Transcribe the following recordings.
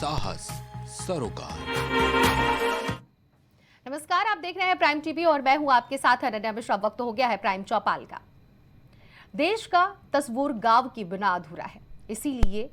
साहस सरोकार। नमस्कार, आप देख रहे हैं प्राइम टीवी और मैं हूं आपके साथ अनन्या मिश्रा। वक्त हो गया है प्राइम चौपाल का। देश का तस्वूर गांव की बिना अधूरा है, इसीलिए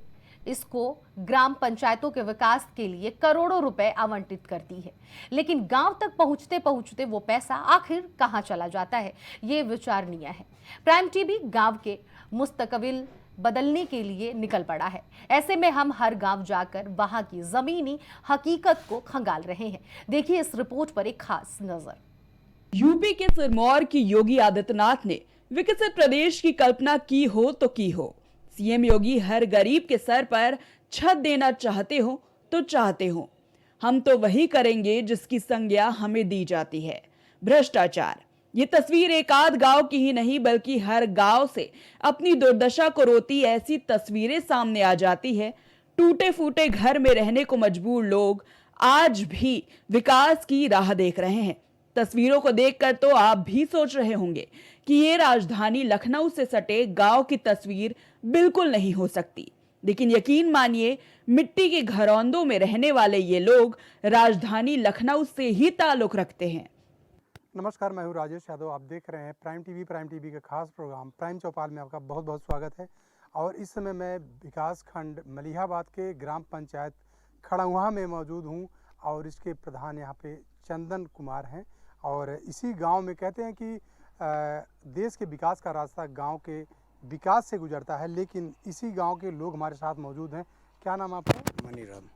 इसको ग्राम पंचायतों के विकास के लिए करोड़ों रुपए आवंटित करती है। लेकिन गांव तक पहुंचते पहुंचते वो पैसा आखिर कहां चला जाता है, ये विचारणीय है। प्राइम टीवी गांव के मुस्तकबिल बदलने के लिए निकल पड़ा है। ऐसे में हम हर गांव जाकर वहां की जमीनी हकीकत को खंगाल रहे हैं। देखिए इस रिपोर्ट पर एक खास नजर। यूपी के सिरमौर की योगी आदित्यनाथ ने विकसित प्रदेश की कल्पना की हो तो की हो। सीएम योगी हर गरीब के सर पर छत देना चाहते हो तो चाहते हो। हम तो वही करेंगे जिसकी संज्ञा हमें दी जाती है, भ्रष्टाचार। ये तस्वीर एक आध गांव की ही नहीं बल्कि हर गांव से अपनी दुर्दशा को रोती ऐसी तस्वीरें सामने आ जाती है। टूटे फूटे घर में रहने को मजबूर लोग आज भी विकास की राह देख रहे हैं। तस्वीरों को देखकर तो आप भी सोच रहे होंगे कि ये राजधानी लखनऊ से सटे गांव की तस्वीर बिल्कुल नहीं हो सकती। लेकिन यकीन मानिए, मिट्टी के घरौंदों में रहने वाले ये लोग राजधानी लखनऊ से ही ताल्लुक रखते हैं। नमस्कार, मैं हूँ राजेश यादव। आप देख रहे हैं प्राइम टीवी का खास प्रोग्राम प्राइम चौपाल में आपका बहुत बहुत स्वागत है। और इस समय मैं विकास खंड मलिहाबाद के ग्राम पंचायत खड़गवां में मौजूद हूँ और इसके प्रधान यहाँ पे चंदन कुमार हैं। और इसी गांव में कहते हैं कि देश के विकास का रास्ता गांव के विकास से गुजरता है, लेकिन इसी गांव के लोग हमारे साथ मौजूद हैं। क्या नाम आपका? मनीराम।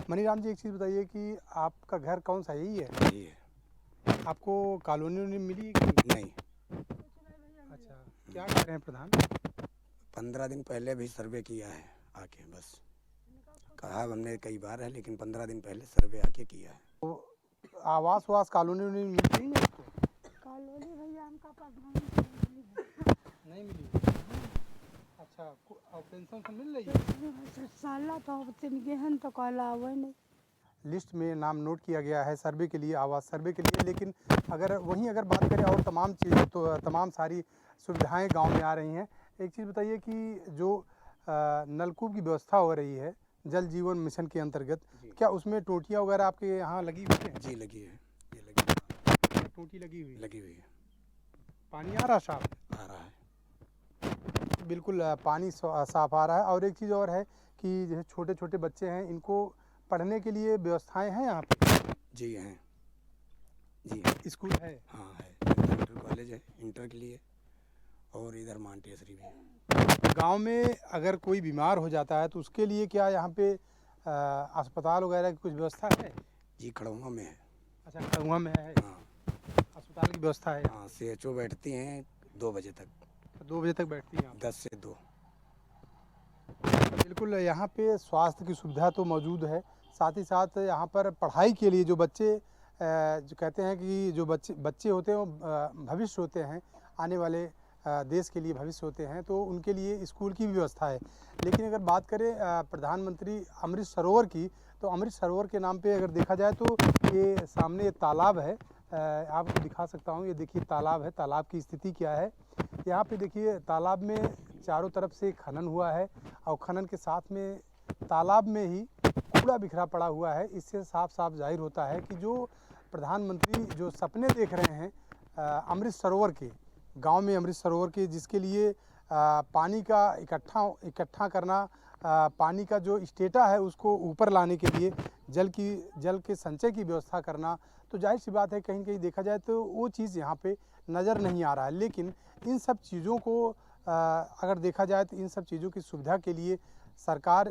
मनीराम जी, एक चीज़ बताइए कि आपका घर कौन सा? यही है? यही है। आपको कॉलोनी मिली? नहीं। अच्छा, क्या कर रहे हैं प्रधान? 15 दिन पहले भी सर्वे किया है आके, बस कहा हमने कई बार है, लेकिन 15 दिन पहले सर्वे आके किया है। तो आवास कॉलोनी मिलती है आपको? कॉलोनी भैया हमका नहीं मिली। अच्छा, और पेंशन मिल रही है? साला तो गेहन तो कहला वो नहीं। लिस्ट में नाम नोट किया गया है सर्वे के लिए, आवास सर्वे के लिए, लेकिन अगर बात करें और तमाम चीज़ तो तमाम सारी सुविधाएं गांव में आ रही हैं। एक चीज़ बताइए कि जो नलकूप की व्यवस्था हो रही है जल जीवन मिशन के अंतर्गत, क्या उसमें टोटियाँ वगैरह आपके यहाँ लगी हुई है? जी लगी है, ये लगी है। टोटी लगी हुई है। पानी आ रहा साफ? आ रहा है, बिल्कुल पानी साफ आ रहा है। और एक चीज़ और है कि जैसे छोटे छोटे बच्चे हैं, इनको पढ़ने के लिए व्यवस्थाएं हैं यहाँ पे? जी हैं, जी स्कूल है? हाँ है, इंटर कॉलेज है इंटर के लिए, और इधर मांटेसरी भी है। गांव में अगर कोई बीमार हो जाता है तो उसके लिए क्या यहाँ पे अस्पताल वगैरह की कुछ व्यवस्था है? जी खड़गवां में है। अच्छा, खड़गवां में है? हाँ, अस्पताल की व्यवस्था है? हाँ CHO बैठती हैं 2 बजे तक, 2 बजे तक बैठती हैं? 10 से 2। बिल्कुल, यहाँ पे स्वास्थ्य की सुविधा तो मौजूद है, साथ ही साथ यहाँ पर पढ़ाई के लिए जो बच्चे जो कहते हैं कि जो बच्चे होते हैं वो भविष्य होते हैं, आने वाले देश के लिए भविष्य होते हैं, तो उनके लिए स्कूल की भी व्यवस्था है। लेकिन अगर बात करें प्रधानमंत्री अमृत सरोवर की, तो अमृत सरोवर के नाम पे अगर देखा जाए तो ये सामने तालाब है, आपको दिखा सकता हूँ। ये देखिए तालाब है। तालाब की स्थिति क्या है यहाँ पे देखिए, तालाब में चारों तरफ से खनन हुआ है और खनन के साथ में तालाब में ही कूड़ा बिखरा पड़ा हुआ है। इससे साफ साफ जाहिर होता है कि जो प्रधानमंत्री जो सपने देख रहे हैं अमृत सरोवर के, गांव में अमृत सरोवर के, जिसके लिए पानी का इकट्ठा करना, पानी का जो स्टेटा है उसको ऊपर लाने के लिए जल के संचय की व्यवस्था करना, तो जाहिर सी बात है कहीं कहीं देखा जाए तो वो चीज़ यहाँ पे नज़र नहीं आ रहा है। लेकिन इन सब चीज़ों को अगर देखा जाए तो इन सब चीज़ों की सुविधा के लिए सरकार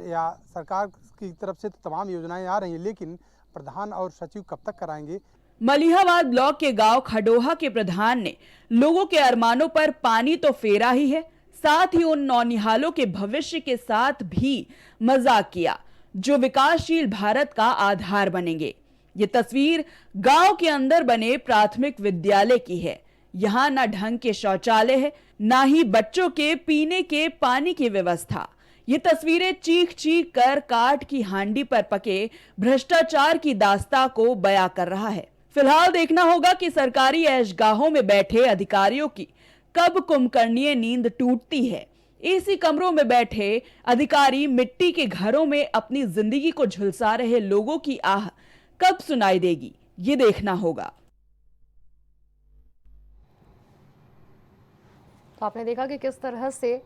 की तरफ से तो तमाम योजनाएं आ रही हैं, लेकिन प्रधान और सचिव कब तक कराएंगे? मलिहाबाद ब्लॉक के गांव खडोहा के प्रधान ने लोगों के अरमानों पर पानी तो फेरा ही है, साथ ही उन नौनिहालों के भविष्य के साथ भी मजाक किया जो विकासशील भारत का आधार बनेंगे। ये तस्वीर गांव के अंदर बने प्राथमिक विद्यालय की है। यहाँ न ढंग के शौचालय है, ना ही बच्चों के पीने के पानी की व्यवस्था। ये तस्वीरें चीख चीख कर काठ की हांडी पर पके भ्रष्टाचार की दास्तां को बयां कर रहा है। फिलहाल देखना होगा कि सरकारी ऐशगाहों में बैठे अधिकारियों की कब कुंभकर्णीय नींद टूटती है। एसी कमरों में बैठे अधिकारी मिट्टी के घरों में अपनी जिंदगी को झुलसा रहे लोगों की आह कब सुनाई देगी, ये देखना होगा। तो आपने देखा कि किस तरह से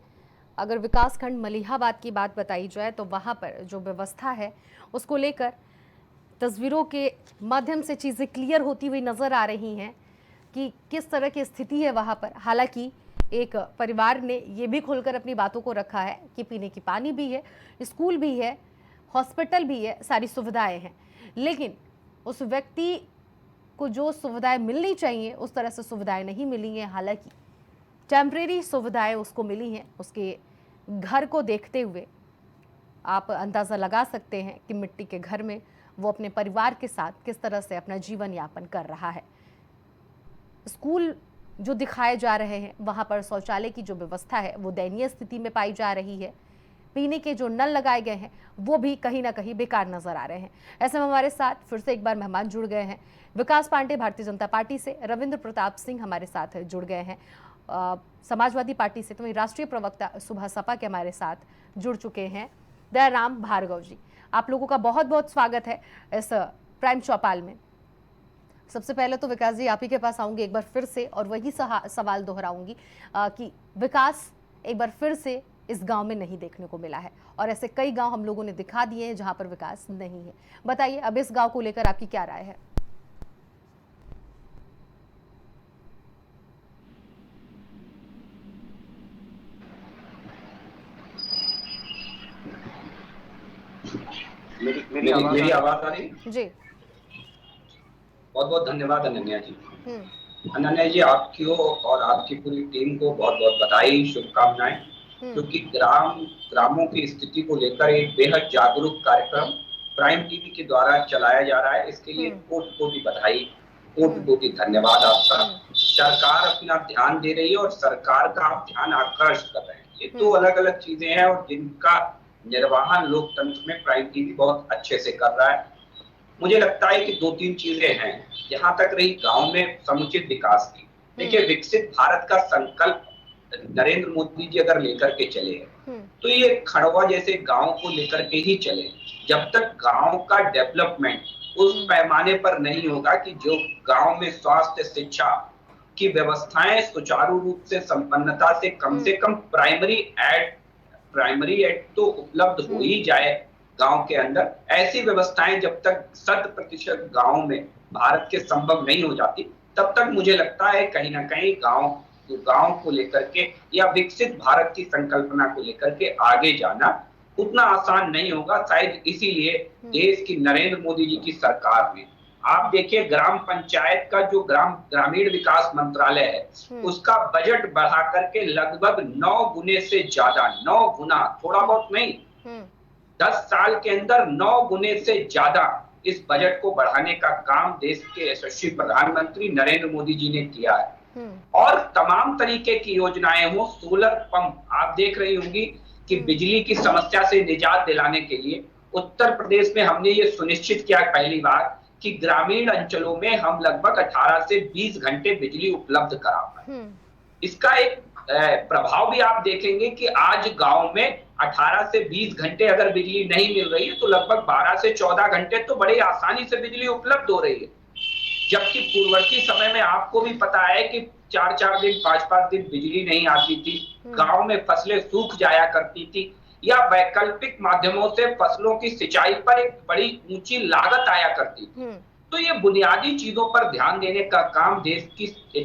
अगर विकासखंड मलिहाबाद की बात बताई जाए तो वहाँ पर जो व्यवस्था है उसको लेकर तस्वीरों के माध्यम से चीज़ें क्लियर होती हुई नज़र आ रही हैं कि किस तरह की स्थिति है वहाँ पर। हालांकि एक परिवार ने ये भी खोलकर अपनी बातों को रखा है कि पीने की पानी भी है, स्कूल भी है, हॉस्पिटल भी है, सारी सुविधाएं हैं, लेकिन उस व्यक्ति को जो सुविधाएं मिलनी चाहिए उस तरह से सुविधाएं नहीं मिली हैं। हालांकि टेम्परेरी सुविधाएं उसको मिली हैं। उसके घर को देखते हुए आप अंदाज़ा लगा सकते हैं कि मिट्टी के घर में वो अपने परिवार के साथ किस तरह से अपना जीवन यापन कर रहा है। स्कूल जो दिखाए जा रहे हैं वहाँ पर शौचालय की जो व्यवस्था है वो दयनीय स्थिति में पाई जा रही है। पीने के जो नल लगाए गए हैं वो भी कहीं ना कहीं बेकार नजर आ रहे हैं। ऐसे में हमारे साथ फिर से एक बार मेहमान जुड़ गए हैं। विकास पांडे भारतीय जनता पार्टी से, रविंद्र प्रताप सिंह हमारे साथ जुड़ गए हैं समाजवादी पार्टी से, तो वहीं राष्ट्रीय प्रवक्ता सुभा सपा के हमारे साथ जुड़ चुके हैं दयाराम भार्गव जी। आप लोगों का बहुत बहुत स्वागत है इस प्राइम चौपाल में। सबसे पहले तो विकास जी आप ही के पास आऊंगी एक बार फिर से और वही सवाल दोहराऊंगी कि विकास एक बार फिर से इस गांव में नहीं देखने को मिला है और ऐसे कई गांव हम लोगों ने दिखा दिए हैं जहां पर विकास नहीं है। बताइए अब इस गांव को लेकर आपकी क्या राय है? मेरी आवाज आ रही जी? बहुत बहुत धन्यवाद अनन्या जी। अनन्या जी, आपकी और आपकी पूरी टीम को बहुत बहुत बधाई, शुभकामनाएं, क्योंकि ग्रामों की स्थिति को लेकर एक बेहद जागरूक कार्यक्रम प्राइम टीवी के द्वारा चलाया जा रहा है। इसके लिए कोटि कोटि बधाई, कोटि कोटि धन्यवाद आपका। सरकार अपना ध्यान दे रही है और सरकार का आप ध्यान आकर्षित कर रहे हैं। ये दो अलग अलग चीजें हैं और जिनका निर्वहन लोकतंत्र में प्राइम टीवी बहुत अच्छे से कर रहा है। मुझे लगता है कि 2-3 चीजें हैं। जहां तक रही गांव में समुचित विकास की, देखिए विकसित भारत का संकल्प नरेंद्र मोदी जी अगर लेकर के चले तो ये खड़वा जैसे गांव को लेकर के ही चले। जब तक गांव का डेवलपमेंट उस पैमाने पर नहीं होगा कि जो गांव में स्वास्थ्य, शिक्षा की व्यवस्थाएं सुचारू रूप से संपन्नता से कम प्राइमरी एड तो उपलब्ध हो ही जाए गांव के अंदर, ऐसी व्यवस्थाएं जब तक 100% गांव में भारत के संभव नहीं हो जाती तब तक मुझे लगता है कहीं ना कहीं गांव को लेकर के या विकसित भारत की संकल्पना को लेकर के आगे जाना उतना आसान नहीं होगा। शायद इसीलिए देश की नरेंद्र मोदी जी की सरकार में आप देखिए ग्राम पंचायत का जो ग्रामीण विकास मंत्रालय है उसका बजट बढ़ा करके लगभग 9 गुने से ज्यादा, 9 गुना, थोड़ा बहुत नहीं, 10 साल के अंदर 9 गुने से ज्यादा इस बजट को बढ़ाने का काम देश के यशस्वी प्रधानमंत्री नरेंद्र मोदी जी ने किया है। और तमाम तरीके की योजनाएं हो, सोलर पंप आप देख रही होंगी कि बिजली की समस्या से निजात दिलाने के लिए उत्तर प्रदेश में हमने ये सुनिश्चित किया पहली बार कि ग्रामीण अंचलों में हम लगभग 18 से 20 घंटे बिजली उपलब्ध करा पाए। इसका एक प्रभाव भी आप देखेंगे कि आज गांव में 18 से 20 घंटे अगर बिजली नहीं मिल रही है तो लगभग 12 से 14 घंटे तो बड़े आसानी से बिजली उपलब्ध हो रही है। जबकि पूर्ववर्ती समय में आपको भी पता है कि 4-4 दिन, 5-5 दिन बिजली नहीं आती थी, गांव में फसलें सूख जाया करती थी या वैकल्पिक माध्यमों से फसलों की सिंचाई पर एक बड़ी ऊंची लागत आया करती थी। तो ये बुनियादी चीजों पर ध्यान देने का काम देश की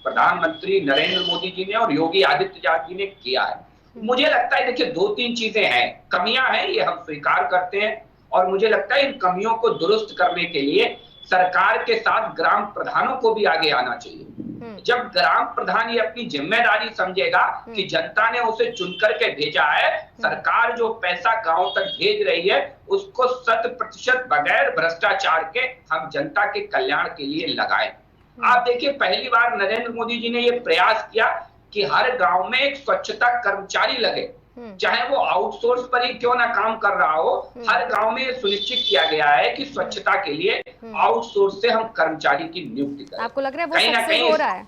प्रधानमंत्री नरेंद्र मोदी जी ने और योगी आदित्यनाथ जी ने किया है। मुझे लगता है देखिए 2-3 चीजें हैं, कमियां हैं, ये हम स्वीकार करते हैं और मुझे लगता है इन कमियों को दुरुस्त करने के लिए सरकार के साथ ग्राम प्रधानों को भी आगे आना चाहिए। जब ग्राम प्रधान ये अपनी जिम्मेदारी समझेगा कि जनता ने उसे चुन करके भेजा है, सरकार जो पैसा गांव तक भेज रही है उसको 100% बगैर भ्रष्टाचार के हम जनता के कल्याण के लिए लगाएं। आप देखिए पहली बार नरेंद्र मोदी जी ने ये प्रयास किया कि हर गांव में एक स्वच्छता कर्मचारी लगे, चाहे वो आउटसोर्स पर ही क्यों ना काम कर रहा हो, हर गांव में सुनिश्चित किया गया है कि स्वच्छता के लिए आउटसोर्स से हम कर्मचारी की नियुक्ति करें। आपको लग रहा है वो सक्सेस हो रहा है?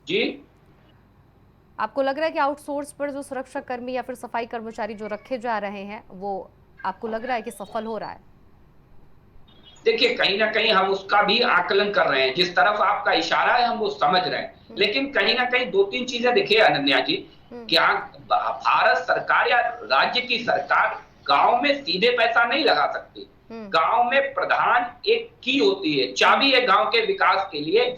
जी, आपको लग रहा है कि आउटसोर्स पर जो सुरक्षा कर्मी या फिर सफाई कर्मचारी जो रखे जा रहे हैं वो आपको लग रहा है कि सफल हो रहा है? देखिए, कहीं ना कहीं हम उसका भी आकलन कर रहे हैं, जिस तरफ आपका इशारा है हम वो समझ रहे हैं, लेकिन कहीं ना कहीं दो तीन चीजें देखिए अनन्या जी, क्या भारत सरकार या राज्य की सरकार गांव में सीधे पैसा नहीं लगा सकती। गांव में प्रधान एक की होती है, चाबी है गांव के विकास के लिए।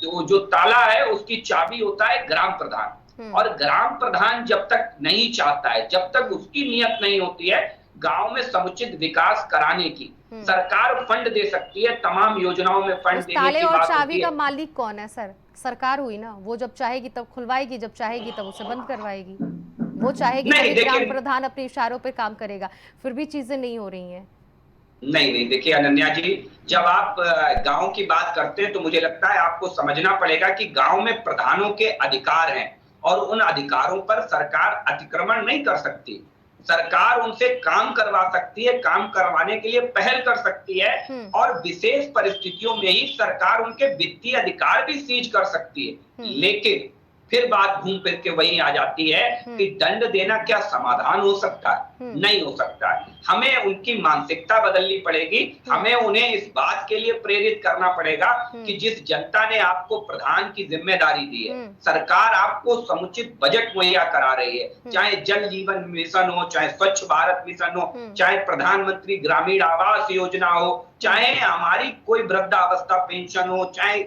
जो ताला है उसकी चाबी होता है ग्राम प्रधान, और ग्राम प्रधान जब तक नहीं चाहता है, जब तक उसकी नियत नहीं होती है गांव में समुचित विकास कराने की, सरकार फंड दे सकती है, तमाम योजनाओं में फंड देने ताले की और बात चाबी होती का है। मालिक कौन है सर? सरकार हुई ना, वो जब चाहेगी तब खुलवाएगी, जब चाहेगी तब उसे बंद करवाएगी। वो चाहेगी नहीं, तभी ग्राम प्रधान अपने इशारों पे काम करेगा, फिर भी चीजें नहीं हो रही हैं। नहीं, देखिए अनन्या जी, जब आप गांव की बात करते हैं तो मुझे लगता है आपको समझना पड़ेगा कि गांव में प्रधानों के अधिकार हैं और उन अधिकारों पर सरकार अतिक्रमण नहीं कर सकती। सरकार उनसे काम करवा सकती है, काम करवाने के लिए पहल कर सकती है, और विशेष परिस्थितियों में ही सरकार उनके वित्तीय अधिकार भी सीज कर सकती है। लेकिन फिर बात घूम फिर के वही आ जाती है कि दंड देना क्या समाधान हो सकता है? नहीं हो सकता है। हमें उनकी मानसिकता बदलनी पड़ेगी, हमें उन्हें इस बात के लिए प्रेरित करना पड़ेगा कि जिस जनता ने आपको प्रधान की जिम्मेदारी दी है, सरकार आपको समुचित बजट मुहैया करा रही है, चाहे जल जीवन मिशन हो, चाहे स्वच्छ भारत मिशन हो, चाहे प्रधानमंत्री ग्रामीण आवास योजना हो, चाहे हमारी कोई वृद्धावस्था पेंशन हो, चाहे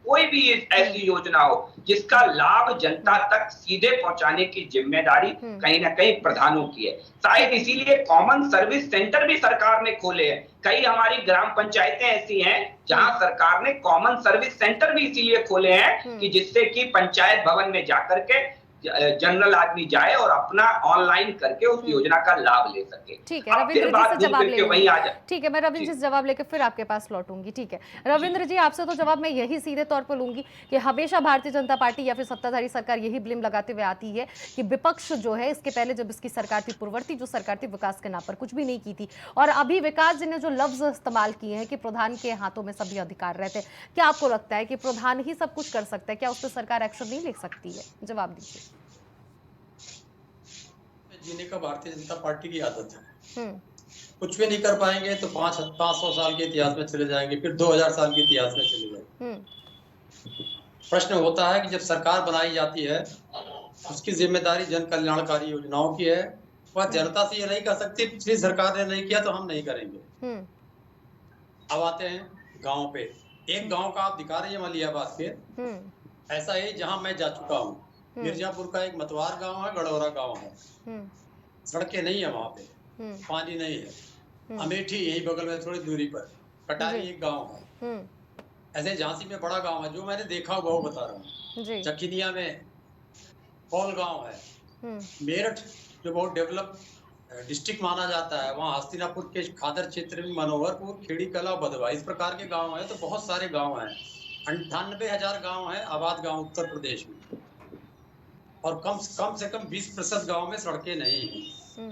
कोई भी ऐसी योजना हो, जिसका लाभ जनता तक सीधे पहुंचाने की जिम्मेदारी कहीं ना कहीं प्रधानों की है। शायद इसीलिए कॉमन सर्विस सेंटर भी सरकार ने खोले हैं। कई हमारी ग्राम पंचायतें ऐसी हैं जहां सरकार ने कॉमन सर्विस सेंटर भी इसीलिए खोले हैं कि जिससे कि पंचायत भवन में जाकर के जनरल आदमी जाए और अपना ऑनलाइन करके उस योजना का लाभ ले सके। ठीक है, रविंद्र जी से जवाब ले वही आ जाए। ठीक है, मैं रविंद्र जी से जवाब लेकर फिर आपके पास लौटूंगी। ठीक है रविंद्र जी, आपसे तो जवाब मैं यही सीधे तौर पर लूंगी कि हमेशा भारतीय जनता पार्टी या फिर सत्ताधारी सरकार यही ब्लेम लगाते हुए आती है कि विपक्ष जो है, इसके पहले जब इसकी सरकार थी, पूर्ववर्ती जो सरकार थी, विकास के नाम पर कुछ भी नहीं की थी, और अभी विकास जी ने जो लफ्ज इस्तेमाल किए हैं कि प्रधान के हाथों में सभी अधिकार रहते हैं, क्या आपको लगता है कि प्रधान ही सब कुछ कर सकता है? क्या उस पर सरकार एक्शन नहीं ले सकती है? जवाब दीजिए। जीने का भारतीय जनता पार्टी की आदत है। कुछ भी नहीं कर पाएंगे तो 500 साल के इतिहास में चले जाएंगे, फिर 2000 साल के इतिहास में चले जाएंगे। प्रश्न होता है कि जब सरकार बनाई जाती है, उसकी जिम्मेदारी जन कल्याणकारी योजनाओं की है। वह जनता से ये नहीं कर सकती पिछली सरकार ने नहीं किया तो हम नहीं करेंगे। अब आते हैं गाँव पे। एक गाँव का आप दिखा रही है मलियाबाद के, ऐसा है जहाँ मैं जा चुका हूँ। मिर्जापुर का एक मतवार गांव है, गड़ौरा गांव है, सड़कें नहीं है वहां पे, पानी नहीं है। अमेठी यही बगल में थोड़ी दूरी पर, कटारी एक गांव है। ऐसे झांसी में बड़ा गांव है जो मैंने देखा हुआ वो बता रहा हूँ। चकिनिया में कौल गांव है। मेरठ जो बहुत डेवलप डिस्ट्रिक्ट माना जाता है, वहाँ हस्तिनापुर के खादर क्षेत्र में मनोहरपुर, खेड़ी कला, बधवा, इस प्रकार के गाँव है। तो बहुत सारे गाँव है, 98,000 गाँव है आबाद गाँव उत्तर प्रदेश में, और कम से कम 20% गाँव में सड़कें नहीं हैं।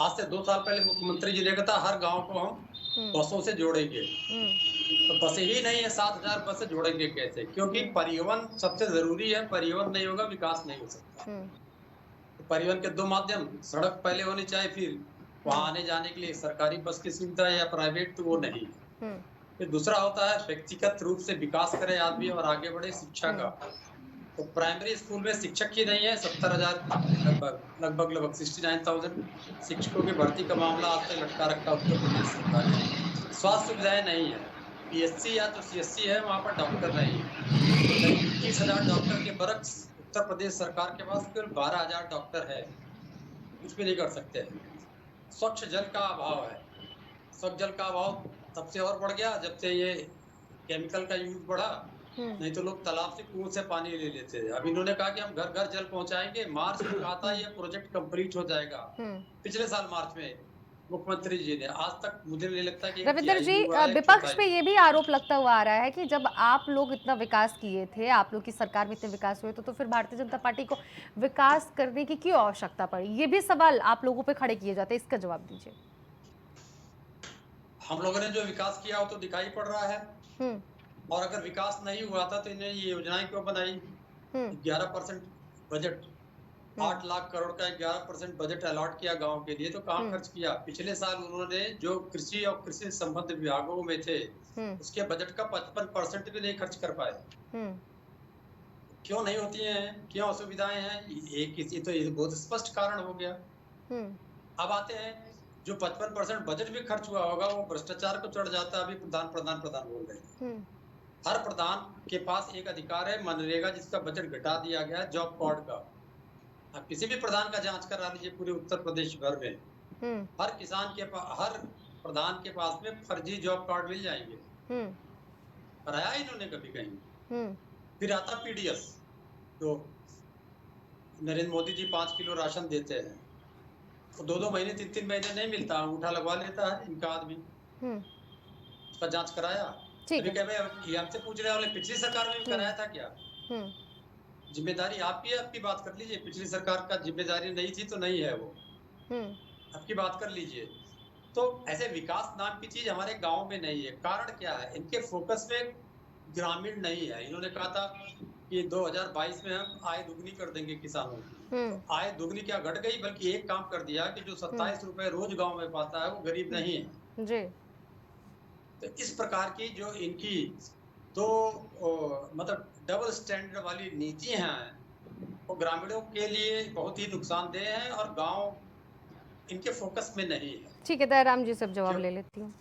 आज से 2 साल पहले मुख्यमंत्री जी ने कहा था हर गांव को हम बसों से जोड़ेंगे, तो बसें ही नहीं है, 7,000 बस से जोड़ेंगे कैसे? क्योंकि परिवहन सबसे जरूरी है, परिवहन नहीं होगा विकास नहीं हो सकता। तो परिवहन के 2 माध्यम, सड़क पहले होनी चाहिए, फिर वहाँ आने जाने के लिए सरकारी बस की सुविधा या प्राइवेट, तो वो नहीं। फिर दूसरा होता है व्यक्तिगत रूप से विकास करे आदमी और आगे बढ़े शिक्षा का। तो प्राइमरी स्कूल में शिक्षक ही नहीं है, 70,000 लगभग 69,000 शिक्षकों की भर्ती का मामला आज तक लटका रखा उत्तर प्रदेश सरकार ने। स्वास्थ्य सुविधाएं नहीं है, पीएचसी या तो सीएचसी है, वहाँ पर डॉक्टर नहीं है। 21,000 डॉक्टर के बरक्स उत्तर प्रदेश सरकार के पास केवल 12,000 डॉक्टर है, कुछ भी नहीं कर सकते। स्वच्छ जल का अभाव है, स्वच्छ जल का अभाव तब से और बढ़ गया जब से ये केमिकल का यूज बढ़ा। नहीं तो लोग तालाब से कुएं से पानी ले लेते थे। अब इन्होंने कहा कि हम घर घर जल पहुंचाएंगे। मार्च में कहा था ये प्रोजेक्ट कंप्लीट हो जाएगा, पिछले साल मार्च में मुख्यमंत्री जी ने। आज तक मुझे नहीं लगता कि रविंद्र जी, विपक्ष पे ये भी आरोप लगता हुआ आ रहा है कि जब आप लोग इतना विकास किए थे, आप लोग की सरकार में इतने विकास हुए, तो फिर भारतीय जनता पार्टी को विकास करने की क्यों आवश्यकता पड़ी? ये भी सवाल आप लोगों पे खड़े किए जाते हैं, इसका जवाब दीजिए। हम लोगों ने जो विकास किया वो तो दिखाई पड़ रहा है, और अगर विकास नहीं हुआ था तो इन्हें ये योजनाएं क्यों बनाई? 11% बजट 8 लाख करोड़ का 11% बजट अलॉट किया गांव के लिए, तो कहाँ खर्च किया? पिछले साल उन्होंने जो कृषि और कृषि संबद्ध विभागों में थे उसके बजट का 55% भी नहीं खर्च कर पाए। क्यों नहीं होती हैं, क्यों असुविधाएं हैं? एक तो ये बहुत स्पष्ट कारण हो गया। अब आते हैं जो 55% बजट भी खर्च हुआ होगा वो भ्रष्टाचार को चढ़ जाता है। अभी प्रधान बोल रहे हैं। हर प्रधान के पास एक अधिकार है मनरेगा जिसका बजट घटा दिया गया है, जॉब कार्ड का। आप किसी भी प्रधान का जांच करा लीजिए पूरे उत्तर प्रदेश भर में, हर प्रधान के पास में फर्जी जॉब कार्ड मिल जाएंगे। कराया इन्होंने कभी कहीं? फिर आता पीडीएस, तो नरेंद्र मोदी जी 5 किलो राशन देते हैं, तो 2-2 महीने 3-3 महीने नहीं मिलता, अंगूठा लगवा लेता है इनका आदमी। उसका जांच कराया? अभी कह भाई आपसे पूछ रहे हैं पिछली सरकार में भी कराया था क्या? जिम्मेदारी आपकी है, आपकी बात कर लीजिए। पिछली सरकार का जिम्मेदारी नहीं थी तो नहीं है वो, आपकी बात कर लीजिए। तो ऐसे विकास नाम की चीज हमारे गांव में नहीं है। कारण क्या है? इनके फोकस में ग्रामीण नहीं है। इन्होंने कहा था कि 2022 में हम आय दुगनी कर देंगे किसानों की। तो आय दुगनी क्या घट गई, बल्कि एक काम कर दिया कि जो 27 रुपए रोज गांव में पाता है वो गरीब नहीं है जी। तो इस प्रकार की जो इनकी तो मतलब डबल स्टैंडर्ड वाली नीति हैं वो ग्रामीणों के लिए बहुत ही नुकसानदेह है और गांव इनके फोकस में नहीं है। ठीक है, दयाराम जी सब जवाब ले लेती हूँ।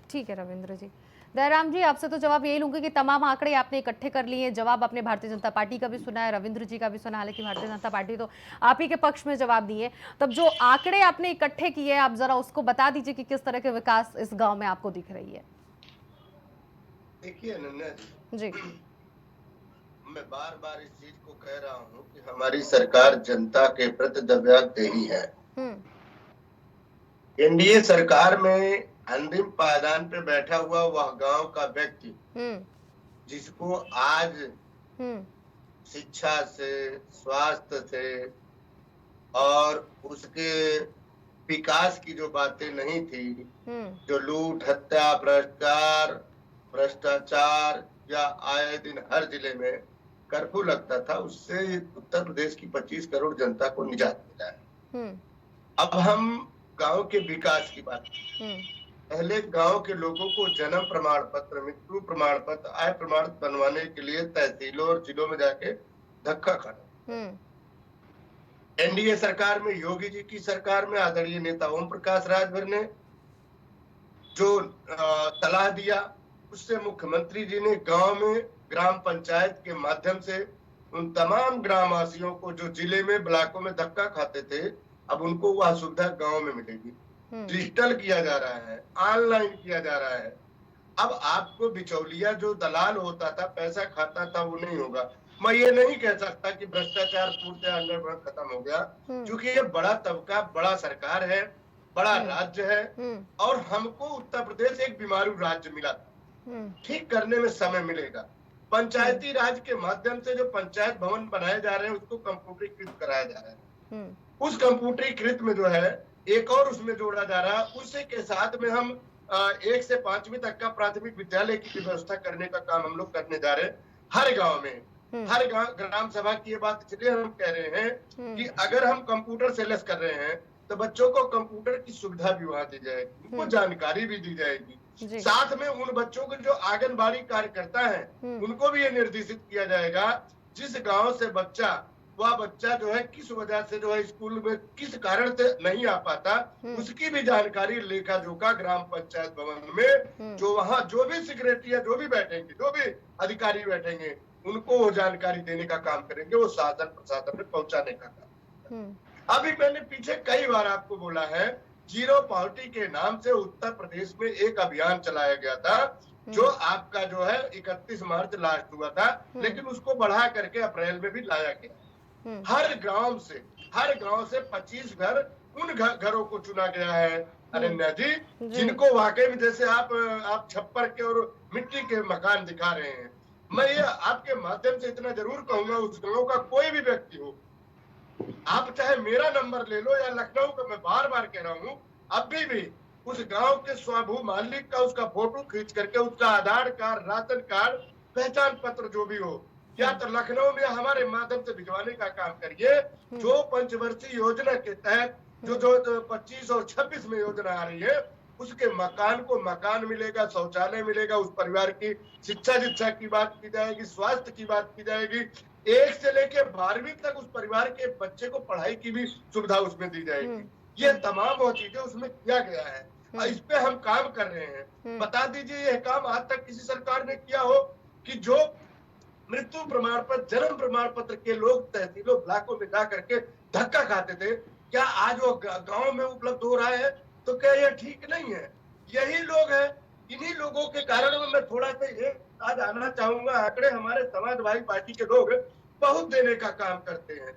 ठीक है रविंद्र जी। दयाराम जी आपसे तो जवाब यही लूंगी कि तमाम आंकड़े आपने इकट्ठे कर लिए, जवाब आपने भारतीय जनता पार्टी का भी सुना है, रविंद्र जी का भी सुना, हालांकि भारतीय जनता पार्टी तो आप ही के पक्ष में जवाब दिए। तब जो आंकड़े आपने इकट्ठे किए आप जरा उसको बता दीजिए कि किस तरह के विकास इस गाँव में आपको दिख रही है। देखिए अनन्या जी, मैं बार बार इस चीज को कह रहा हूँ कि हमारी सरकार जनता के प्रति जवाबदेही है। एनडीए सरकार में अंतिम पायदान पे बैठा हुआ वह गांव का व्यक्ति जिसको आज शिक्षा से, स्वास्थ्य से और उसके विकास की जो बातें नहीं थी, जो लूट, हत्या, भ्रष्टाचार या आए दिन हर जिले में कर्फ्यू लगता था, उससे उत्तर प्रदेश की 25 करोड़ जनता को निजात मिला है। अब हम गांव के विकास की बात पहले गांव के लोगों को जन्म प्रमाण पत्र, मृत्यु प्रमाण पत्र, आय प्रमाण बनवाने के लिए तहसीलों और जिलों में जाके धक्का खाना। एनडीए सरकार में, योगी जी की सरकार में आदरणीय नेता ओम प्रकाश राजभर ने जो सलाह दिया उससे मुख्यमंत्री जी ने गांव में ग्राम पंचायत के माध्यम से उन तमाम ग्रामवासियों को जो जिले में, ब्लॉकों में धक्का खाते थे, अब उनको वह सुविधा गांव में मिलेगी। डिजिटल किया जा रहा है, ऑनलाइन किया जा रहा है। अब आपको बिचौलिया जो दलाल होता था, पैसा खाता था, वो नहीं होगा। मैं ये नहीं कह सकता कि भ्रष्टाचार पूर्णतः अंडरवर्ल्ड खत्म हो गया, क्योंकि ये बड़ा तबका, बड़ा सरकार है, बड़ा राज्य है और हमको उत्तर प्रदेश एक बीमारू राज्य मिला था। ठीक करने में समय मिलेगा। पंचायती राज के माध्यम से जो पंचायत भवन बनाए जा रहे हैं उसको कंप्यूटरीकृत कराया जा रहा है। उस कंप्यूटरीकृत में जो है एक और उसमें जोड़ा जा रहा है, उसी के साथ में हम 1 से 5वीं तक का प्राथमिक विद्यालय की व्यवस्था करने का काम हम लोग करने जा रहे हैं हर गांव में। हर गांव ग्राम सभा की ये बात इसलिए हम कह रहे हैं कि अगर हम कंप्यूटर से लेस कर रहे हैं तो बच्चों को कंप्यूटर की सुविधा भी वहां दी जाएगी, उनको जानकारी भी दी जाएगी। साथ में उन बच्चों के जो आंगनबाड़ी कार्यकर्ता हैं उनको भी ये निर्देशित किया जाएगा जिस गांव से वह बच्चा जो है किस वजह से जो है स्कूल में किस कारण से नहीं आ पाता, उसकी भी जानकारी लेखा जोखा ग्राम पंचायत भवन में जो वहाँ जो भी सेक्रेटरी या जो भी बैठेंगे, जो भी अधिकारी बैठेंगे, उनको वो जानकारी देने का काम करेंगे, वो शासन प्रशासन में पहुंचाने का काम। अभी मैंने पीछे कई बार आपको बोला है, जीरो पॉवर्टी के नाम से उत्तर प्रदेश में एक अभियान चलाया गया था जो आपका जो है 31 मार्च लास्ट हुआ था, लेकिन उसको बढ़ा करके अप्रैल में भी लाया गया। हर गांव से 25 घर उन घरों को चुना गया है अनन्या जी जिनको वाकई में जैसे आप छप्पर के और मिट्टी के मकान दिखा रहे हैं। मैं ये आपके माध्यम से इतना जरूर कहूंगा, उस गांव का कोई भी व्यक्ति हो, आप चाहे मेरा नंबर ले लो या लखनऊ का, मैं बार बार कह रहा हूँ, अभी भी उस गांव के स्वाभू मालिक का उसका फोटो खींच करके उसका आधार कार्ड, राशन कार्ड, पहचान पत्र जो भी हो, या तो लखनऊ में हमारे माध्यम से भिजवाने का काम करिए। जो पंचवर्षीय योजना के तहत जो 25 और 26 में योजना आ रही है, उसके मकान को मकान मिलेगा, शौचालय मिलेगा, उस परिवार की शिक्षा की बात की जाएगी, स्वास्थ्य की बात की जाएगी, 1 से लेके 12वीं तक उस परिवार के बच्चे को पढ़ाई की भी सुविधा उसमें दी जाएगी। ये तमाम वो चीजें उसमें किया गया है और इस पे हम काम कर रहे हैं। बता दीजिए यह काम आज तक किसी सरकार ने किया हो कि जो मृत्यु प्रमाण पत्र, जन्म प्रमाण पत्र के लोग तहसीलों ब्लॉकों में जा करके धक्का खाते थे, क्या आज वो गांव में उपलब्ध हो रहा है? तो क्या यह ठीक नहीं है? यही लोग हैं, इन्हीं लोगों के कारण मैं थोड़ा सा ये आज आना चाहूंगा। आंकड़े हमारे समाजवादी पार्टी के लोग बहुत देने का काम करते हैं,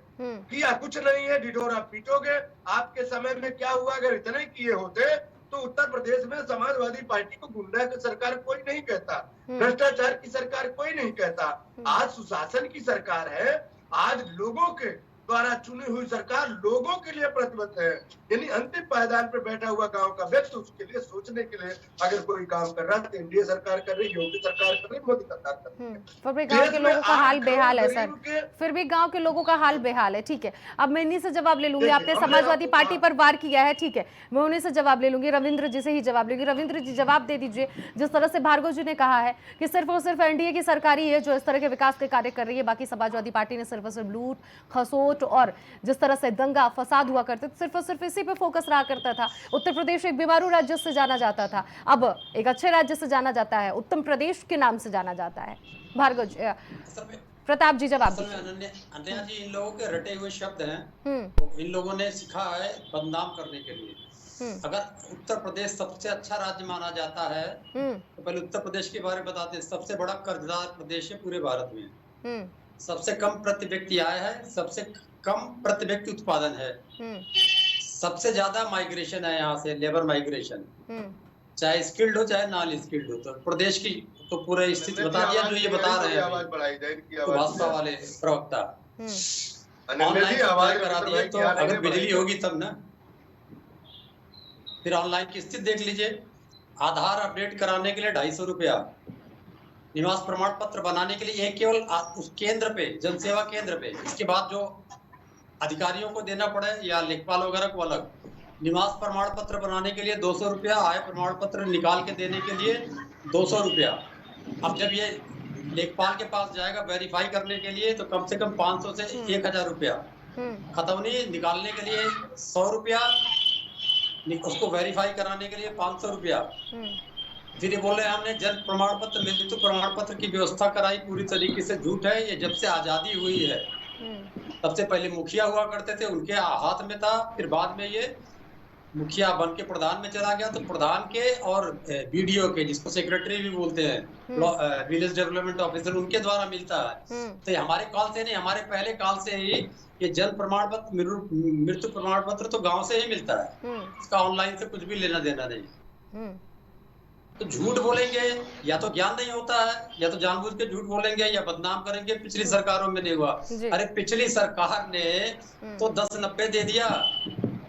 किया कुछ नहीं है, ढिढोरा पीटोगे। आपके समय में क्या हुआ? अगर इतने किए होते तो उत्तर प्रदेश में समाजवादी पार्टी को गुंडा की सरकार कोई नहीं कहता, भ्रष्टाचार की सरकार कोई नहीं कहता। आज सुशासन की सरकार है, आज लोगों के द्वारा चुनी हुई सरकार लोगों के लिए प्रतिबद्ध है। यानी अंतिम पायदान पर बैठा हुआ गांव का व्यक्ति, उसके लिए सोचने के लिए अगर कोई काम कर रहा है तो एनडीए सरकार कर रही, योगी सरकार कर रही, मोदी सरकार कर रही है। फिर भी गांव के लोगों का हाल बेहाल है सर, फिर भी गांव के लोगों का हाल बेहाल है। ठीक है, अब मैं इन्हीं से जवाब ले लूंगी। आपने समाजवादी पार्टी पर वार किया है, ठीक है, मैं उन्हीं से जवाब ले लूंगी, रविंद्र जी से ही जवाब लूंगी। रविंद्र जी जवाब दे दीजिए, जिस तरह से भार्गव जी ने कहा है कि सिर्फ और सिर्फ एनडीए की सरकार ही है जो इस तरह के विकास के कार्य कर रही है, बाकी समाजवादी पार्टी ने सिर्फ और सिर्फ लूट खसोट और जिस तरह से दंगा फसाद हुआ करते थे सिर्फ और सिर्फ इसी पे फोकस रहा करता था। उत्तर प्रदेश एक बीमारू राज्य से जाना जाता था, अब एक अच्छे राज्य से जाना जाता है, उत्तम प्रदेश के नाम से जाना जाता है। भार्गव जी, प्रताप जी जवाब दीजिए। अनन्या जी, इन लोगों के रटे हुए शब्द हैं, तो इन लोगों ने सीखा है बदनाम करने के लिए। अगर उत्तर प्रदेश सबसे अच्छा राज्य माना जाता है तो पहले उत्तर प्रदेश के बारे में बताते हैं। सबसे बड़ा कर्जदार प्रदेश है पूरे भारत में, सबसे कम प्रति व्यक्ति आय है, सबसे कम प्रति व्यक्ति उत्पादन है, सबसे ज्यादा माइग्रेशन है यहाँ से, लेबर माइग्रेशन, चाहे स्किल्ड हो चाहे नॉन स्किल्ड हो। तो प्रदेश की तो पूरे स्थिति बता दिया जो ये बता रहे हैं तो भाजपा वाले प्रवक्ता। ऑनलाइन करा दिए तो अगर बिजली होगी तब ना। फिर ऑनलाइन की स्थिति देख लीजिए, आधार अपडेट कराने के लिए 250 रुपया, निवास प्रमाण पत्र बनाने के लिए केवल उस केंद्र पे, जनसेवा केंद्र पे, इसके बाद जो अधिकारियों को देना पड़े या लेखपाल वगैरह को अलग। निवास प्रमाण पत्र बनाने के लिए 200 रुपया, आय प्रमाण पत्र निकाल के देने के लिए 200 रुपया। अब जब ये लेखपाल के पास जाएगा वेरीफाई करने के लिए तो कम से कम 500 से 1000 रुपया। खतौनी निकालने के लिए 100 रुपया, उसको वेरीफाई कराने के लिए 500 रुपया। फिर ये बोले हमने जन्म प्रमाण पत्र, मृत्यु प्रमाण पत्र की व्यवस्था कराई, पूरी तरीके से झूठ है। ये जब से आजादी हुई है तब से पहले मुखिया हुआ करते थे, उनके हाथ में था, फिर बाद में ये मुखिया बन के प्रधान में चला गया। तो प्रधान के और बीडीओ के, जिसको सेक्रेटरी भी बोलते हैं, विलेज डेवलपमेंट ऑफिसर, उनके द्वारा मिलता है। तो ये हमारे काल से नहीं, हमारे पहले काल से ही ये जन्म प्रमाण पत्र, मृत्यु प्रमाण पत्र तो गांव से ही मिलता है, इसका ऑनलाइन से कुछ भी लेना देना नहीं। तो झूठ बोलेंगे या तो ज्ञान नहीं होता है, या तो जानबूझ के झूठ बोलेंगे या बदनाम करेंगे। पिछली सरकारों में नहीं हुआ। अरे पिछली सरकार ने तो 1090 दे दिया,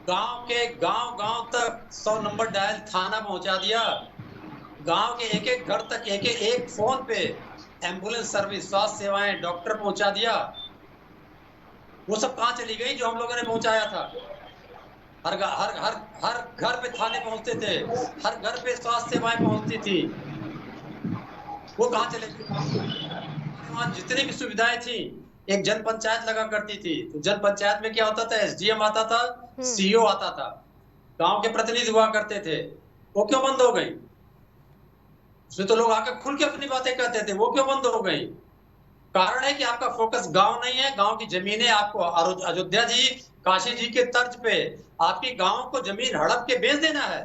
गांव के गांव तक 100 नंबर डायल थाना पहुंचा दिया, गांव के एक एक घर तक एक फोन पे एम्बुलेंस सर्विस, स्वास्थ्य सेवाएं, डॉक्टर पहुंचा दिया। वो सब कहाँ चली गई जो हम लोगों ने पहुंचाया था? हर घर पे थाने पहुंचते थे, हर घर पे स्वास्थ्य सेवाएं पहुंचती थी, वो कहाँ चले गए? वहाँ जितनी भी सुविधाएं थी, एक जन पंचायत लगा करती थी, तो जन पंचायत में क्या होता था? एसडीएम आता था, सीईओ आता था, गांव के प्रतिनिधि हुआ करते थे। वो क्यों बंद हो गई? उसमें तो लोग आकर खुल के अपनी बातें कहते थे, वो क्यों बंद हो गई? कारण है कि आपका फोकस गांव नहीं है। गांव की जमीनें आपको अयोध्या जी, काशी जी के तर्ज पे आपकी गांव को जमीन हड़प के बेच देना है।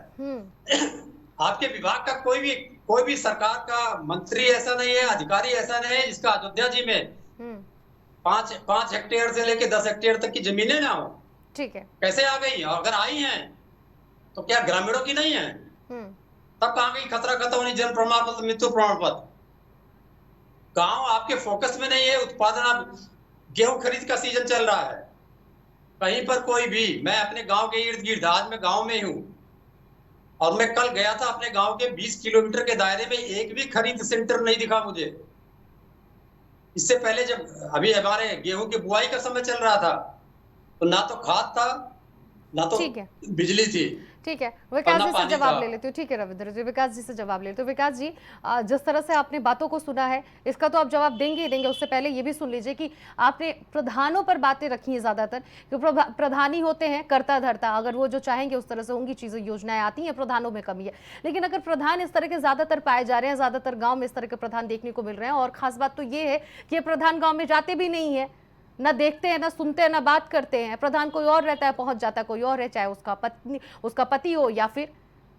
आपके विभाग का कोई भी सरकार का मंत्री ऐसा नहीं है, अधिकारी ऐसा नहीं है जिसका अयोध्या जी में 5 हेक्टेयर से लेके 10 हेक्टेयर तक की जमीनें ना हो। ठीक है, कैसे आ गई? और अगर आई हैं तो क्या ग्रामीणों की नहीं है? तब कहाँ गई खतरा खतौनी, जन्म प्रमाण पत्र, मृत्यु प्रमाण पत्र? गांव आपके फोकस में नहीं है। उत्पादन, गेहूं खरीद का सीजन चल रहा है, कहीं पर कोई भी, मैं अपने गांव के इर्द गिर्द, आज मैं गांव में हूं और मैं कल गया था अपने गांव के 20 किलोमीटर के दायरे में, एक भी खरीद सेंटर नहीं दिखा मुझे। इससे पहले जब अभी हमारे गेहूं की बुआई का समय चल रहा था तो ना तो खाद था ना तो बिजली थी। ठीक है, विकास जी से जवाब ले लेती हूँ। ठीक है रविंद्र जी, विकास जी से जवाब ले लेते हो। विकास जी, जिस तरह से आपने बातों को सुना है इसका तो आप जवाब देंगे ही देंगे, उससे पहले ये भी सुन लीजिए कि आपने प्रधानों पर बातें रखी हैं ज्यादातर, कि प्रधानी होते हैं करता धरता, अगर वो जो चाहेंगे उस तरह से होंगी चीजें, योजनाएं आती हैं, प्रधानों में कमी है। लेकिन अगर प्रधान इस तरह के ज्यादातर पाए जा रहे हैं, ज्यादातर गाँव में इस तरह के प्रधान देखने को मिल रहे हैं, और खास बात तो ये है कि ये प्रधान गाँव में जाते भी नहीं है, ना देखते हैं, ना सुनते हैं, ना बात करते हैं। प्रधान कोई और रहता है, पहुंच जाता है कोई और है, चाहे उसका पति हो या फिर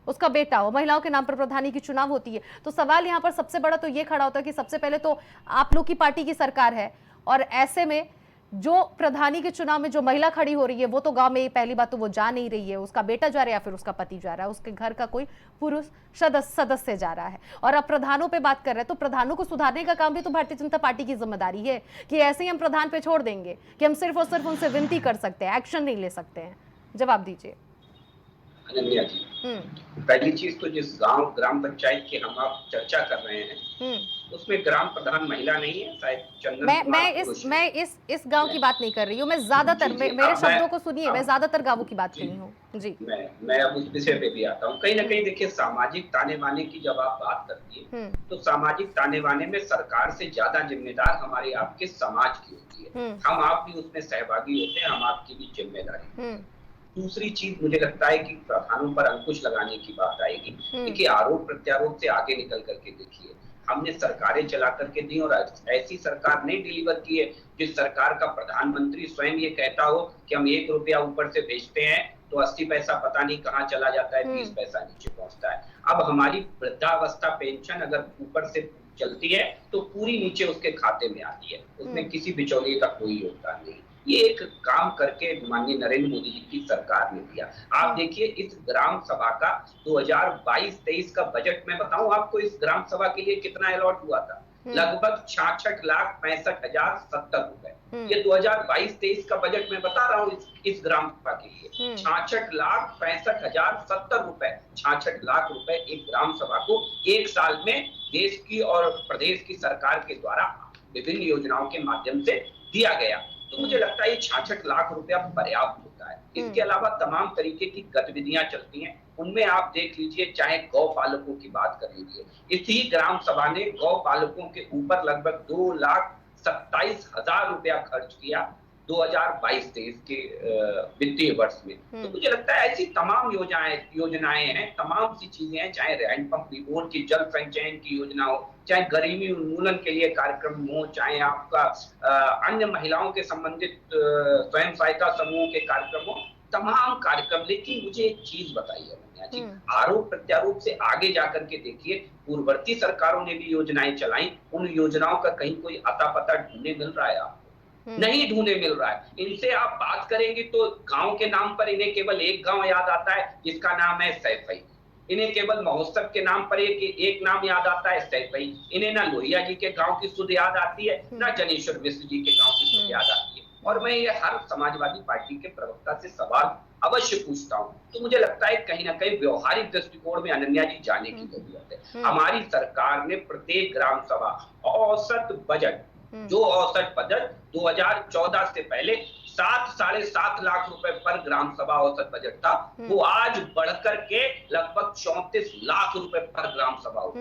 उसका बेटा हो। महिलाओं के नाम पर प्रधानी की चुनाव होती है। तो सवाल यहाँ पर सबसे बड़ा तो ये खड़ा होता है कि सबसे पहले तो आप लोग की पार्टी की सरकार है, और ऐसे में जो प्रधानी के चुनाव में जो महिला खड़ी हो रही है वो तो गांव में, पहली बात तो वो जा नहीं रही है, उसका बेटा जा रहा है या फिर उसका पति जा रहा है, उसके घर का कोई पुरुष सदस्य जा रहा है। और अब प्रधानों पे बात कर रहे हैं, तो प्रधानों को सुधारने का काम भी तो भारतीय जनता पार्टी की जिम्मेदारी है, कि ऐसे ही हम प्रधान पे छोड़ देंगे कि हम सिर्फ और सिर्फ उनसे विनती कर सकते हैं, एक्शन नहीं ले सकते हैं। जवाब दीजिए। अनन्या जी, पहली चीज तो जिस ग्राम पंचायत की हम आप चर्चा कर रहे हैं उसमें ग्राम प्रधान महिला नहीं है, शायद चंदन। मैं इस गांव की बात नहीं कर रही हूँ, मैं ज्यादातर, मेरे शब्दों को सुनिए, मैं ज्यादातर गांवों की बात कर रही हूँ जी। मैं अब उस विषय पे भी आता हूँ। कहीं ना कहीं देखिए, सामाजिक ताने बाने की जब आप बात करती है तो सामाजिक ताने बाने में सरकार से ज्यादा जिम्मेदार हमारे आपके समाज की होती है। हम आप भी उसमें सहभागी होते हैं, हम आपकी भी जिम्मेदारी। दूसरी चीज मुझे लगता है कि प्रधानों पर अंकुश लगाने की बात आएगी। देखिए, आरोप प्रत्यारोप से आगे निकल करके देखिए, हमने सरकारें चला करके दी और ऐसी सरकार नहीं डिलीवर की है जिस सरकार का प्रधानमंत्री स्वयं ये कहता हो कि हम 1 रुपया ऊपर से भेजते हैं तो 80 पैसा पता नहीं कहाँ चला जाता है, 30 पैसा नीचे पहुंचता है। अब हमारी वृद्धावस्था पेंशन अगर ऊपर से चलती है तो पूरी नीचे उसके खाते में आती है, उसमें किसी बिचौलिए का कोई योगदान नहीं। ये एक काम करके माननीय नरेंद्र मोदी जी की सरकार ने दिया। आप देखिए, इस ग्राम सभा का 2022-23 का बजट में बताऊं आपको, इस ग्राम सभा के लिए कितना अलॉट हुआ था? लगभग 66,65,070 रुपए। ये 2022-23 का बजट में बता रहा हूँ इस ग्राम सभा के लिए 66,65,070 रुपए। 66 लाख रुपए एक ग्राम सभा को एक साल में देश की और प्रदेश की सरकार के द्वारा विभिन्न योजनाओं के माध्यम से दिया गया। तो मुझे लगता है ये 66 लाख रुपया पर्याप्त होता है। इसके अलावा तमाम तरीके की गतिविधियां चलती हैं, उनमें आप देख लीजिए, चाहे गौ पालकों की बात कर लीजिए, इसी ग्राम सभा ने गौ पालकों के ऊपर लगभग 2,27,000 रुपया खर्च किया 2022-23 के वित्तीय वर्ष में। तो मुझे लगता है ऐसी तमाम योजनाएं हैं, तमाम सी चीजें हैं, चाहे हैंडपंप रिपोर्ट की, जल संचयन की योजना हो, चाहे गरीबी उन्मूलन के लिए कार्यक्रम हो, चाहे आपका अन्य महिलाओं के संबंधित स्वयं सहायता समूहों के कार्यक्रम हो, तमाम कार्यक्रम। लेकिन मुझे एक चीज बताइए अनन्या जी, आरोप प्रत्यारोप से आगे जाकर के देखिए, पूर्ववर्ती सरकारों ने भी योजनाएं चलाई, उन योजनाओं का कहीं कोई अता पता ढूंढने मिल रहा है आपको? नहीं ढूंढने मिल रहा है। इनसे आप बात करेंगे तो गांव के नाम पर इन्हें केवल एक गांव याद आता है जिसका नाम है सैफई। इन्हें केवल महोत्सव के नाम पर एक नाम याद आता है, सैफई। इन्हें ना लोहिया जी के गांव की सुध याद आती है, ना जनेश्वर मिश्र जी के गांव की सुध याद आती है। और मैं ये हर समाजवादी पार्टी के प्रवक्ता से सवाल अवश्य पूछता हूँ। तो मुझे लगता है कहीं ना कहीं व्यवहारिक दृष्टिकोण में अनन्या जी जाने की जरूरत है। हमारी सरकार ने प्रत्येक ग्राम सभा औसत बजट, जो औसत बजट 2014 से पहले 7-7.5 लाख रुपए पर ग्राम सभा औसत बजट था, वो आज बढ़कर के लगभग 34 लाख रुपए पर ग्राम सभा हो।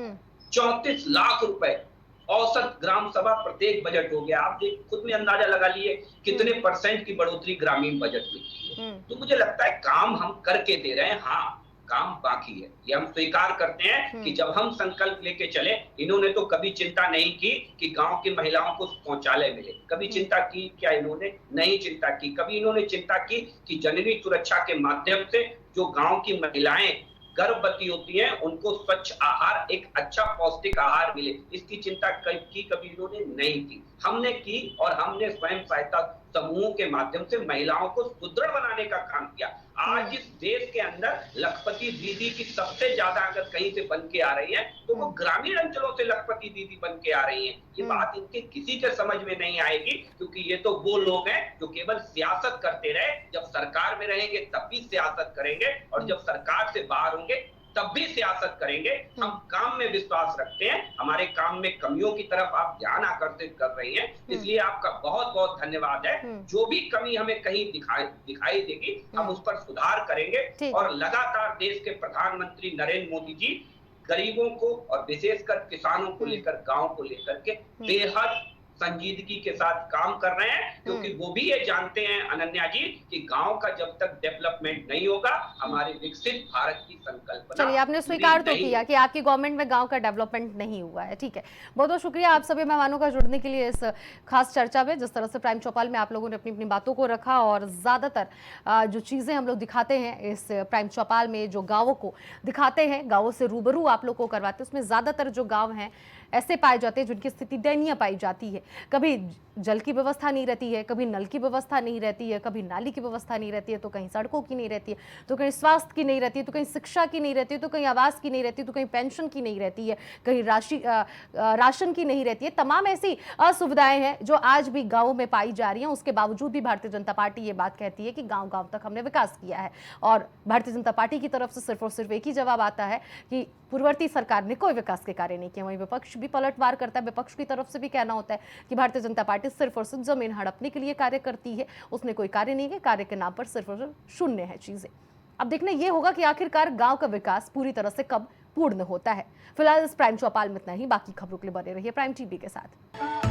34 लाख रुपए औसत ग्राम सभा प्रत्येक बजट हो गया। आप खुद में अंदाजा लगा लिए कितने % की बढ़ोतरी ग्रामीण बजट में की है। तो मुझे लगता है काम हम करके दे रहे हैं। हाँ, काम बाकी है, ये हम स्वीकार करते हैं कि जब हम संकल्प लेके चले, इन्होंने तो कभी चिंता नहीं की कि गांव की महिलाओं को शौचालय मिले। कभी चिंता की क्या इन्होंने? नहीं चिंता की। कभी इन्होंने चिंता की कि जननी सुरक्षा के माध्यम से जो गांव की महिलाएं गर्भवती होती हैं उनको स्वच्छ आहार, एक अच्छा पौष्टिक आहार मिले, इसकी चिंता कभी इन्होंने नहीं की। हमने की और हमने स्वयं सहायता समूहों के माध्यम से महिलाओं को सुदृढ़ बनाने का काम किया। आज इस देश के अंदर लखपति दीदी की सबसे ज्यादा अगर कहीं से बन के आ रही है तो वो ग्रामीण अंचलों से लखपति दीदी बन के आ रही है। ये बात इनके किसी के समझ में नहीं आएगी, क्योंकि ये तो वो लोग हैं जो केवल सियासत करते रहे। जब सरकार में रहेंगे तब भी सियासत करेंगे और जब सरकार से बाहर होंगे तब भी सियासत करेंगे। हम काम में विश्वास रखते हैं, हमारे काम में कमियों की तरफ आप ध्यान आकर्षित कर रही हैं, इसलिए आपका बहुत बहुत धन्यवाद है। जो भी कमी हमें कहीं दिखाई देगी हम उस पर सुधार करेंगे और लगातार देश के प्रधानमंत्री नरेंद्र मोदी जी गरीबों को और विशेषकर किसानों को लेकर, गांव को लेकर के बेहद संजीदगी के साथ काम कर रहे हैं, क्योंकि वो भी ये जानते हैं अनन्या जी कि गांव का जब तक डेवलपमेंट नहीं होगा हमारे विकसित भारत की संकल्पना। चलिए, आपने स्वीकार तो किया कि आपकी गवर्नमेंट में गांव का डेवलपमेंट नहीं हुआ है, ठीक है। बहुत बहुत शुक्रिया आप सभी मेहमानों का जुड़ने के लिए इस खास चर्चा में। जिस तरह से प्राइम चौपाल में आप लोगों ने अपनी अपनी बातों को रखा और ज्यादातर जो चीजें हम लोग दिखाते हैं इस प्राइम चौपाल में, जो गाँवों को दिखाते हैं, गाँवों से रूबरू आप लोग को करवाते हैं, उसमें ज्यादातर जो गाँव हैं ऐसे पाए जाते हैं जिनकी स्थिति दयनीय पाई जाती है। कभी जल की व्यवस्था नहीं रहती है, कभी नल की व्यवस्था नहीं रहती है, कभी नाली की व्यवस्था नहीं रहती है, तो कहीं सड़कों की नहीं रहती है, तो कहीं स्वास्थ्य की नहीं रहती है, तो कहीं शिक्षा की नहीं रहती है, तो कहीं आवास की नहीं रहती है, तो कहीं पेंशन की नहीं रहती है, कहीं राशन की नहीं रहती है। तमाम ऐसी असुविधाएं हैं जो आज भी गाँवों में पाई जा रही हैं। उसके बावजूद भी भारतीय जनता पार्टी ये बात कहती है कि गाँव गाँव तक हमने विकास किया है। और भारतीय जनता पार्टी की तरफ से सिर्फ और सिर्फ एक ही जवाब आता है कि पूर्ववर्ती सरकार ने कोई विकास के कार्य नहीं किए। वहीं विपक्ष भी पलटवार करता है, विपक्ष की तरफ से भी कहना होता है कि भारतीय जनता पार्टी सिर्फ और सिर्फ जमीन हड़पने के लिए कार्य करती है, उसने कोई कार्य नहीं किया, कार्य के नाम पर सिर्फ और सिर्फ शून्य है चीजें। अब देखना ये होगा कि आखिरकार गांव का विकास पूरी तरह से कब पूर्ण होता है। फिलहाल इस प्राइम चौपाल में इतना ही। बाकी खबरों के लिए बने रहिए प्राइम टीवी के साथ।